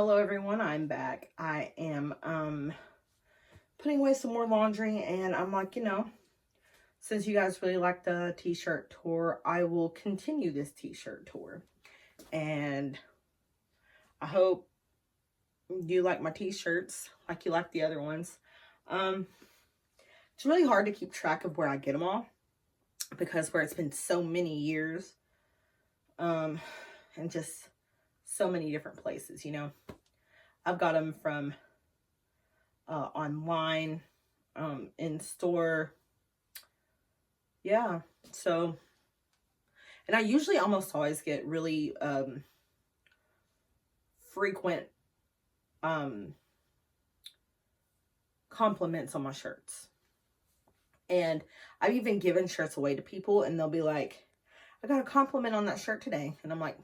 Hello everyone, I'm back. I am putting away some more laundry, and I'm like, since you guys really like the t-shirt tour, I will continue this t-shirt tour. And I hope you like my t-shirts like you like the other ones. It's really hard to keep track of where I get them all, because where it's been so many years, and just so many different places, I've got them from online, in store. Yeah, so, and I usually almost always get really frequent compliments on my shirts. And I've even given shirts away to people, and they'll be like, I got a compliment on that shirt today. And I'm like,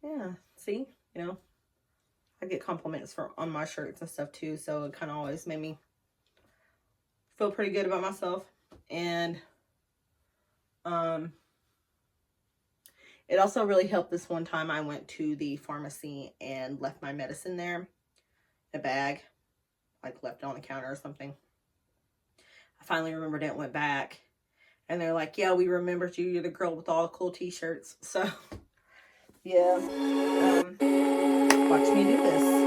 yeah, see, I get compliments on my shirts and stuff too. So it kind of always made me feel pretty good about myself. And it also really helped this one time I went to the pharmacy and left my medicine there, a bag, like left it on the counter or something. I finally remembered it and went back, and they're like, yeah, we remembered you. You're the girl with all the cool t-shirts. So, yeah, watch me do this.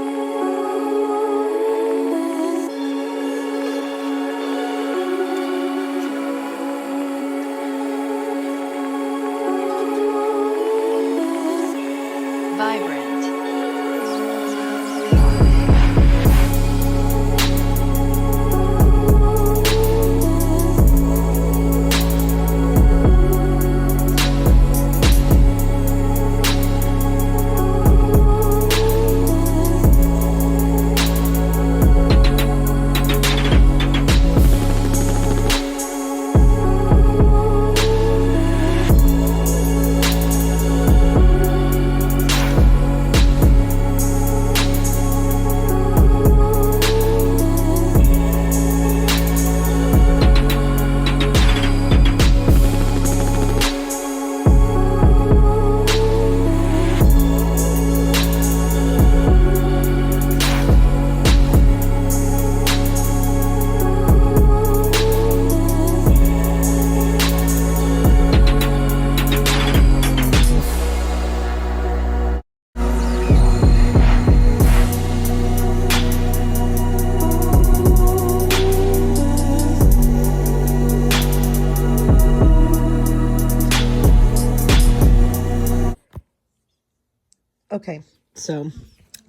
Okay, so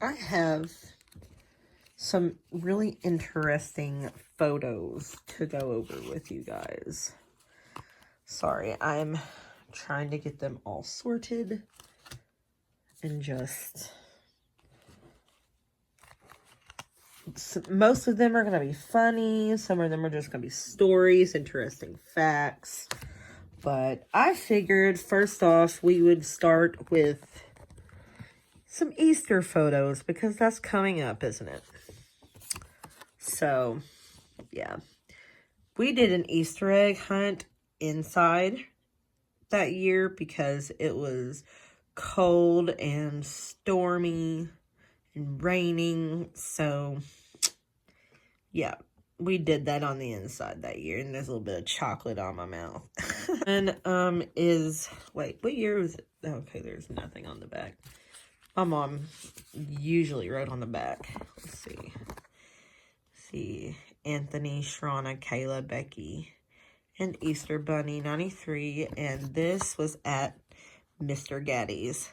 I have some really interesting photos to go over with you guys. Sorry, I'm trying to get them all sorted and just... most of them are going to be funny. Some of them are just going to be stories, interesting facts. But I figured, first off, we would start with some Easter photos, because that's coming up, isn't it? So, yeah. We did an Easter egg hunt inside that year because it was cold and stormy and raining. So, yeah, we did that on the inside that year. And there's a little bit of chocolate on my mouth. And, wait, what year was it? Okay, there's nothing on the back. My mom usually wrote on the back. Let's see. Anthony, Sharana, Kayla, Becky, and Easter Bunny 93. And this was at Mr. Gaddy's,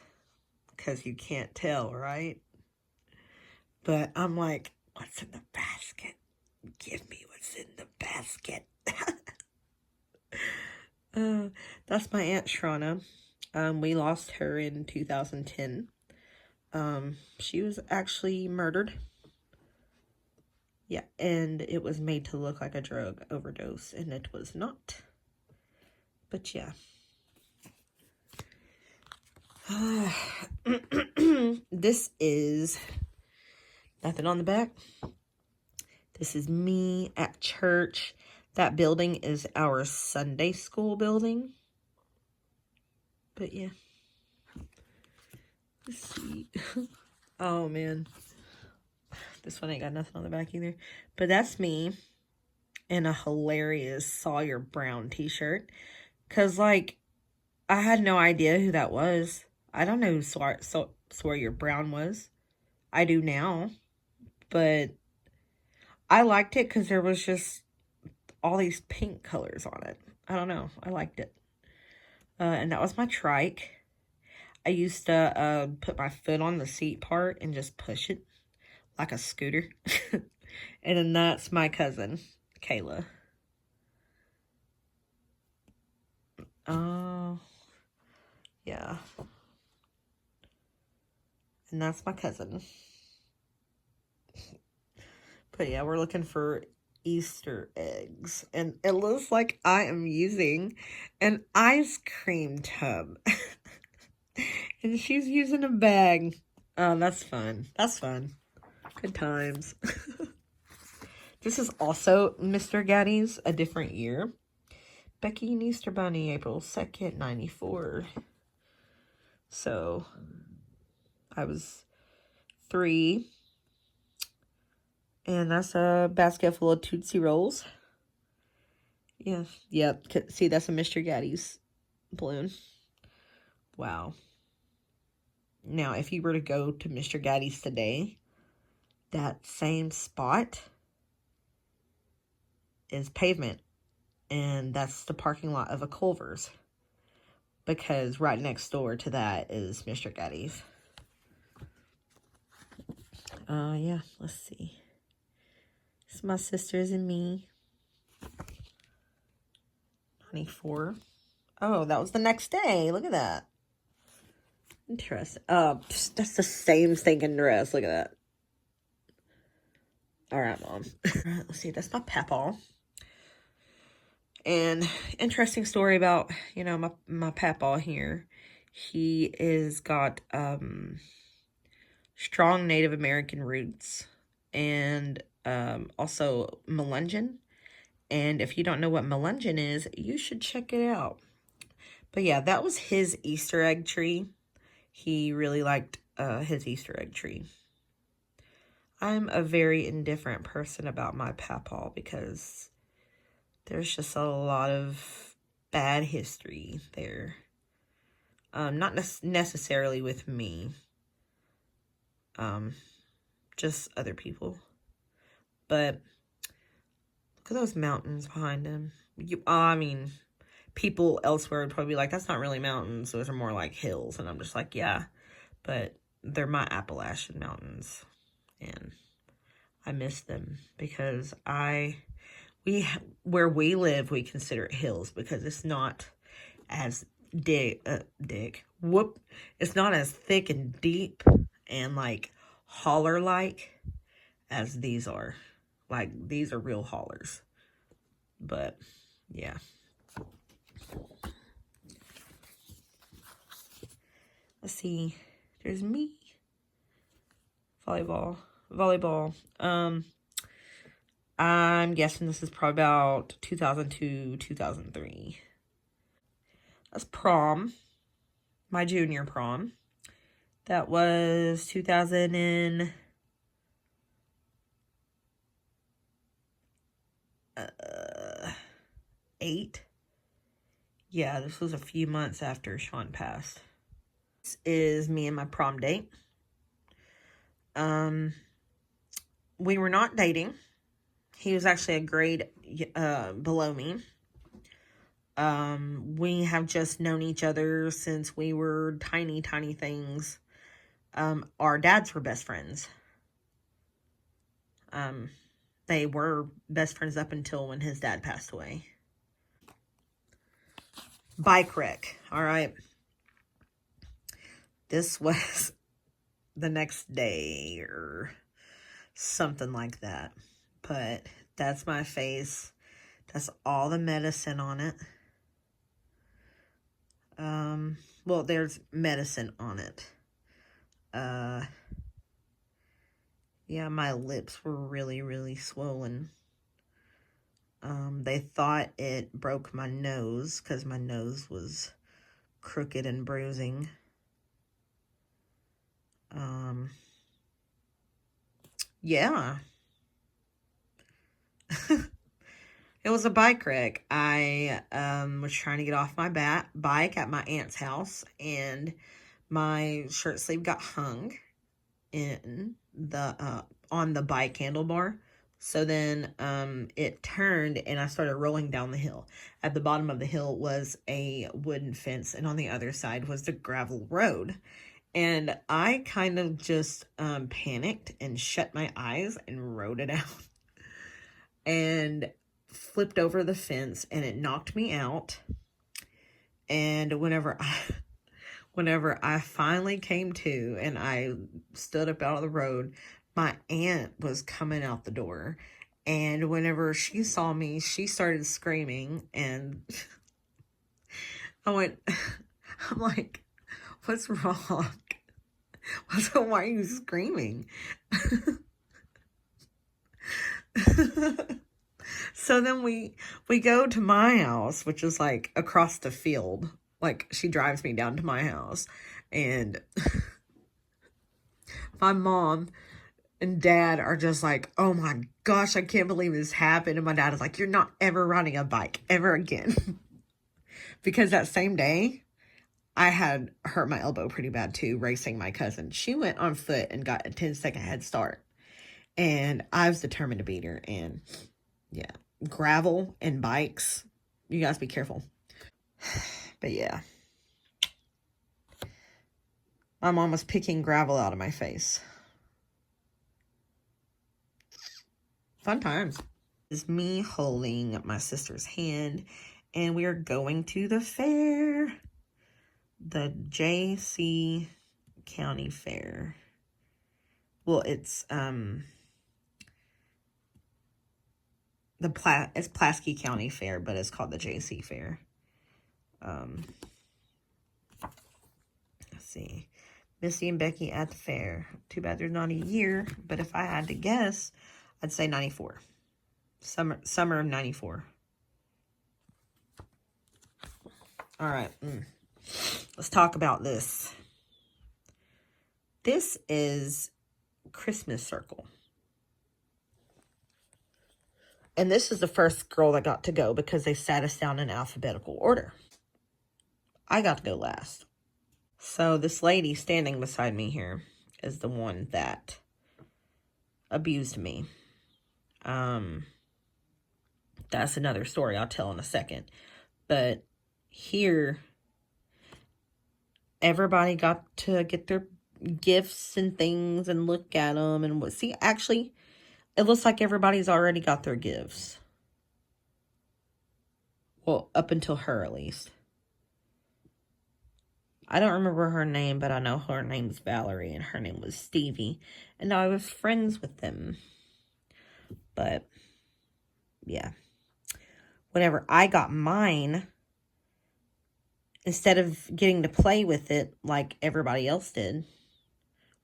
because you can't tell, right? But I'm like, what's in the basket? Give me what's in the basket. That's my Aunt Sharana. We lost her in 2010. She was actually murdered. Yeah, and it was made to look like a drug overdose, and it was not. But yeah. This is nothing on the back. This is me at church. That building is our Sunday school building. But yeah. Let's see. Oh, man. This one ain't got nothing on the back either. But that's me in a hilarious Sawyer Brown t-shirt. Because, like, I had no idea who that was. I don't know who Sawyer Brown was. I do now. But I liked it because there was just all these pink colors on it. I don't know. I liked it. And that was my trike. I used to put my foot on the seat part and just push it like a scooter. And then that's my cousin, Kayla. Oh, yeah. And that's my cousin. But yeah, we're looking for Easter eggs. And it looks like I am using an ice cream tub. And she's using a bag. Oh, that's fun. That's fun. Good times. This is also Mr. Gaddy's, a different year. Becky and Easter Bunny, April 2nd, 94. So, I was 3. And that's a basket full of Tootsie Rolls. Yeah. Yep. See, that's a Mr. Gaddy's balloon. Wow. Now, if you were to go to Mr. Gaddy's today, that same spot is pavement. And that's the parking lot of a Culver's. Because right next door to that is Mr. Gaddy's. Yeah, let's see. It's my sisters and me. 94. Oh, that was the next day. Look at that. Interesting. That's the same stinking dress. Look at that. All right, Mom. Let's see. That's my papaw. And interesting story about, my papaw here. He is got strong Native American roots and also Melungeon. And if you don't know what Melungeon is, you should check it out. But yeah, that was his Easter egg tree. He really liked his Easter egg tree. I'm a very indifferent person about my papaw because there's just a lot of bad history there. Not necessarily with me. Just other people. But look at those mountains behind him. People elsewhere would probably be like, that's not really mountains. Those are more like hills. And I'm just like, yeah. But they're my Appalachian mountains. And I miss them because where we live, we consider it hills because it's not as it's not as thick and deep and like holler like as these are. Like these are real hollers. But yeah. Let's see. There's me. Volleyball. I'm guessing this is probably about 2002, 2003. That's prom. My junior prom. That was 2008. Yeah, this was a few months after Sean passed. This is me and my prom date. We were not dating. He was actually a grade below me. We have just known each other since we were tiny things. Our dads were best friends. They were best friends up until when his dad passed away. Bike wreck. All right. This was the next day or something like that. But that's my face. That's all the medicine on it. Well, there's medicine on it. Yeah, my lips were really swollen. They thought it broke my nose because my nose was crooked and bruising. Yeah. It was a bike wreck. I was trying to get off my bike at my aunt's house, and my shirt sleeve got hung in the on the bike handlebar. So then it turned and I started rolling down the hill. At the bottom of the hill was a wooden fence, and on the other side was the gravel road. And I kind of just panicked and shut my eyes and rode it out and flipped over the fence, and it knocked me out. And whenever I finally came to and I stood up out of the road, my aunt was coming out the door. And whenever she saw me, she started screaming. And I went, I'm like, what's wrong? Why are you screaming? So then we go to my house, which is like across the field. Like, she drives me down to my house, and my mom and dad are just like, oh my gosh, I can't believe this happened. And my dad is like, you're not ever riding a bike ever again. Because that same day, I had hurt my elbow pretty bad too, racing my cousin. She went on foot and got a 10-second head start. And I was determined to beat her. And yeah, gravel and bikes, you guys be careful. But yeah, my mom was picking gravel out of my face. Fun times. This is me holding my sister's hand, and we are going to the fair. The J.C. County Fair. Well, it's it's Pulaski County Fair, but it's called the J.C. Fair. Let's see. Missy and Becky at the fair. Too bad there's not a year, but if I had to guess, I'd say 94. Summer of 94. All right. Let's talk about this. This is Christmas Circle. And this is the first girl that got to go because they sat us down in alphabetical order. I got to go last. So this lady standing beside me here is the one that abused me. That's another story I'll tell in a second. But here, everybody got to get their gifts and things and look at them. And see, actually, it looks like everybody's already got their gifts. Well, up until her, at least. I don't remember her name, but I know her name's Valerie, and her name was Stevie. And I was friends with them. But, yeah. Whenever I got mine, instead of getting to play with it like everybody else did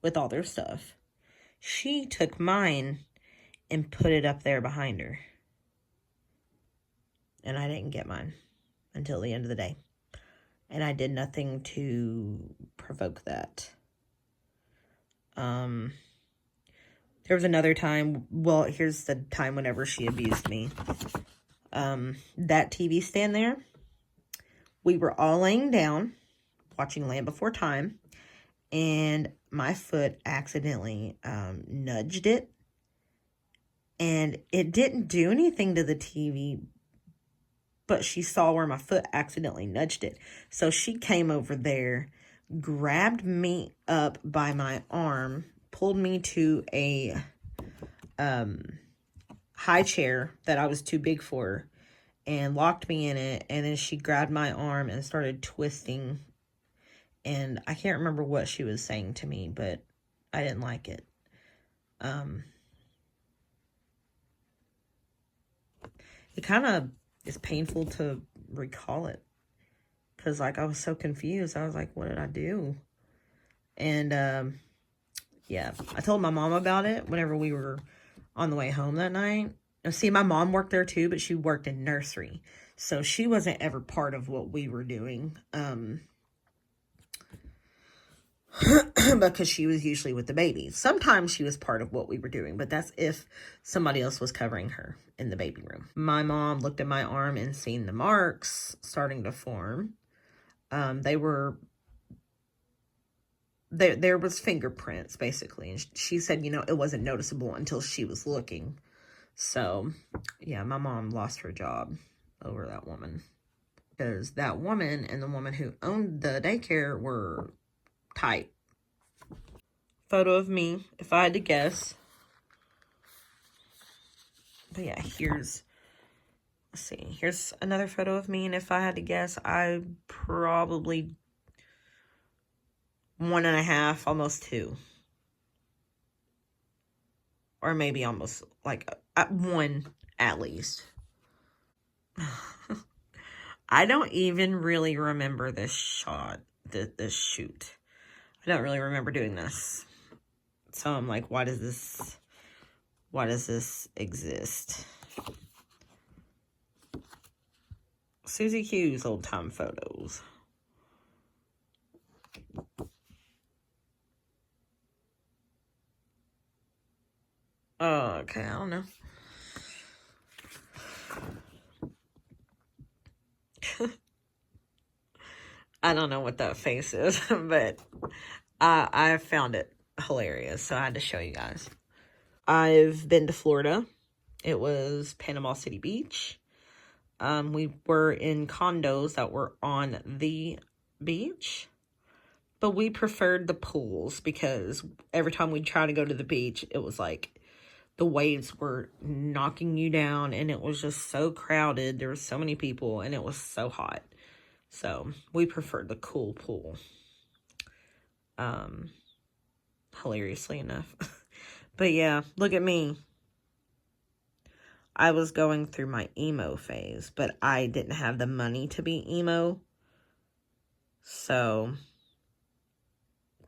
with all their stuff, she took mine and put it up there behind her. And I didn't get mine until the end of the day. And I did nothing to provoke that. There was another time, well, here's the time whenever she abused me. That TV stand there, we were all laying down watching Land Before Time, and my foot accidentally nudged it, and it didn't do anything to the TV, but she saw where my foot accidentally nudged it. So she came over there, grabbed me up by my arm, pulled me to a high chair that I was too big for, and locked me in it. And then she grabbed my arm and started twisting. And I can't remember what she was saying to me, but I didn't like it. It kind of is painful to recall it, because like I was so confused. I was like, what did I do? And yeah, I told my mom about it whenever we were on the way home that night. Now, see, my mom worked there too, but she worked in nursery, so she wasn't ever part of what we were doing. because she was usually with the baby. Sometimes she was part of what we were doing, but that's if somebody else was covering her in the baby room. My mom looked at my arm and seen the marks starting to form. There was fingerprints, basically. And she said, it wasn't noticeable until she was looking. So, yeah, my mom lost her job over that woman. Because that woman and the woman who owned the daycare were tight. Photo of me, if I had to guess. But yeah, let's see. Here's another photo of me. And if I had to guess, I probably 1.5, almost 2. Or maybe almost like 1 at least. I don't even really remember this shot, this shoot. I don't really remember doing this. So I'm like, why does this exist? Susie Q's old time photos. Oh, okay, I don't know. I don't know what that face is, but I found it hilarious, so I had to show you guys. I've been to Florida. It was Panama City Beach. We were in condos that were on the beach, but we preferred the pools because every time we'd try to go to the beach, it was like the waves were knocking you down and it was just so crowded. There were so many people and it was so hot. So we preferred the cool pool. Hilariously enough. But yeah, look at me. I was going through my emo phase, but I didn't have the money to be emo. So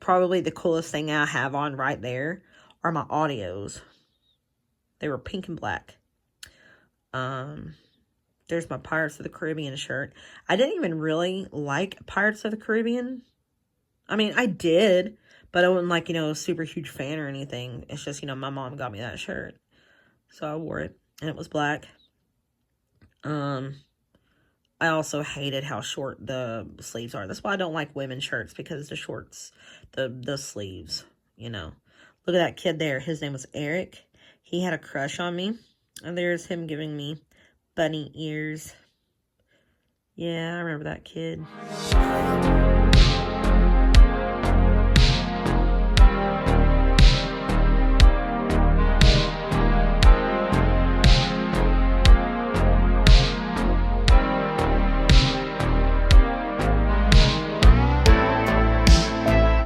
probably the coolest thing I have on right there are my audios. They were pink and black. There's my Pirates of the Caribbean shirt. I didn't even really like Pirates of the Caribbean. I mean, I did, but I wasn't like, a super huge fan or anything. It's just, my mom got me that shirt. So I wore it, and it was black. I also hated how short the sleeves are. That's why I don't like women's shirts, because the shorts, the sleeves, Look at that kid there. His name was Eric. He had a crush on me. And there's him giving me bunny ears. Yeah, I remember that kid.